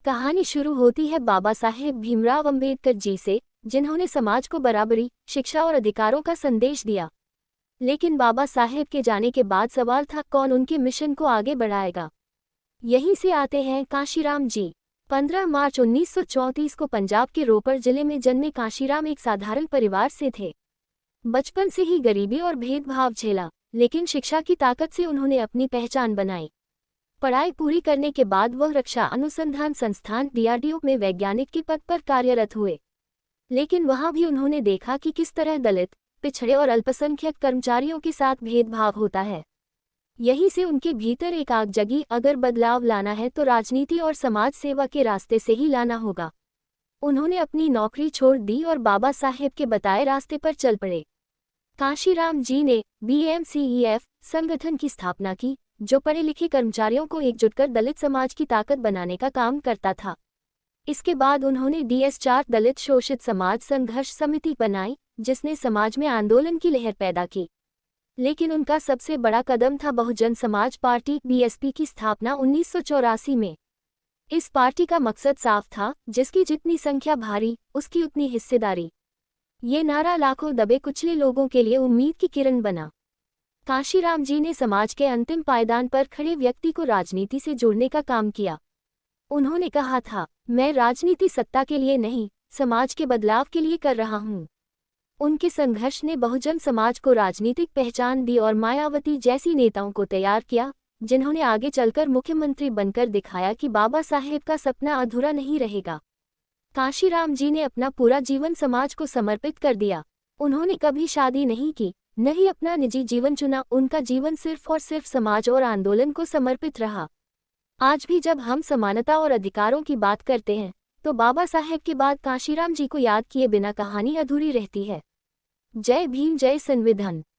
कहानी शुरू होती है बाबा साहेब भीमराव अंबेडकर जी से, जिन्होंने समाज को बराबरी, शिक्षा और अधिकारों का संदेश दिया। लेकिन बाबा साहेब के जाने के बाद सवाल था, कौन उनके मिशन को आगे बढ़ाएगा। यहीं से आते हैं काशीराम जी। 15 मार्च 1934 को पंजाब के रोपड़ जिले में जन्मे काशीराम एक साधारण परिवार से थे। बचपन से ही गरीबी और भेदभाव झेला, लेकिन शिक्षा की ताकत से उन्होंने अपनी पहचान बनाई। पढ़ाई पूरी करने के बाद वह रक्षा अनुसंधान संस्थान DRDO में वैज्ञानिक के पद पर कार्यरत हुए। लेकिन वहां भी उन्होंने देखा कि किस तरह दलित, पिछड़े और अल्पसंख्यक कर्मचारियों के साथ भेदभाव होता है। यहीं से उनके भीतर एक आग जगी, अगर बदलाव लाना है तो राजनीति और समाज सेवा के रास्ते से ही लाना होगा। उन्होंने अपनी नौकरी छोड़ दी और बाबा साहेब के बताए रास्ते पर चल पड़े। काशीराम जी ने BMCEF संगठन की स्थापना की, जो पढ़े लिखे कर्मचारियों को एकजुट कर दलित समाज की ताकत बनाने का काम करता था। इसके बाद उन्होंने DS4 दलित शोषित समाज संघर्ष समिति बनाई, जिसने समाज में आंदोलन की लहर पैदा की। लेकिन उनका सबसे बड़ा कदम था बहुजन समाज पार्टी BSP की स्थापना 1984 में। इस पार्टी का मकसद साफ था, जिसकी जितनी संख्या भारी, उसकी उतनी हिस्सेदारी। ये नारा लाखों दबे कुचले लोगों के लिए उम्मीद की किरण बना। काशीराम जी ने समाज के अंतिम पायदान पर खड़े व्यक्ति को राजनीति से जोड़ने का काम किया। उन्होंने कहा था, मैं राजनीति सत्ता के लिए नहीं, समाज के बदलाव के लिए कर रहा हूँ। उनके संघर्ष ने बहुजन समाज को राजनीतिक पहचान दी और मायावती जैसी नेताओं को तैयार किया, जिन्होंने आगे चलकर मुख्यमंत्री बनकर दिखाया कि बाबा साहेब का सपना अधूरा नहीं रहेगा। काशीराम जी ने अपना पूरा जीवन समाज को समर्पित कर दिया। उन्होंने कभी शादी नहीं की, न ही अपना निजी जीवन चुना। उनका जीवन सिर्फ और सिर्फ समाज और आंदोलन को समर्पित रहा। आज भी जब हम समानता और अधिकारों की बात करते हैं, तो बाबा साहेब के बाद काशीराम जी को याद किए बिना कहानी अधूरी रहती है। जय भीम, जय संविधान।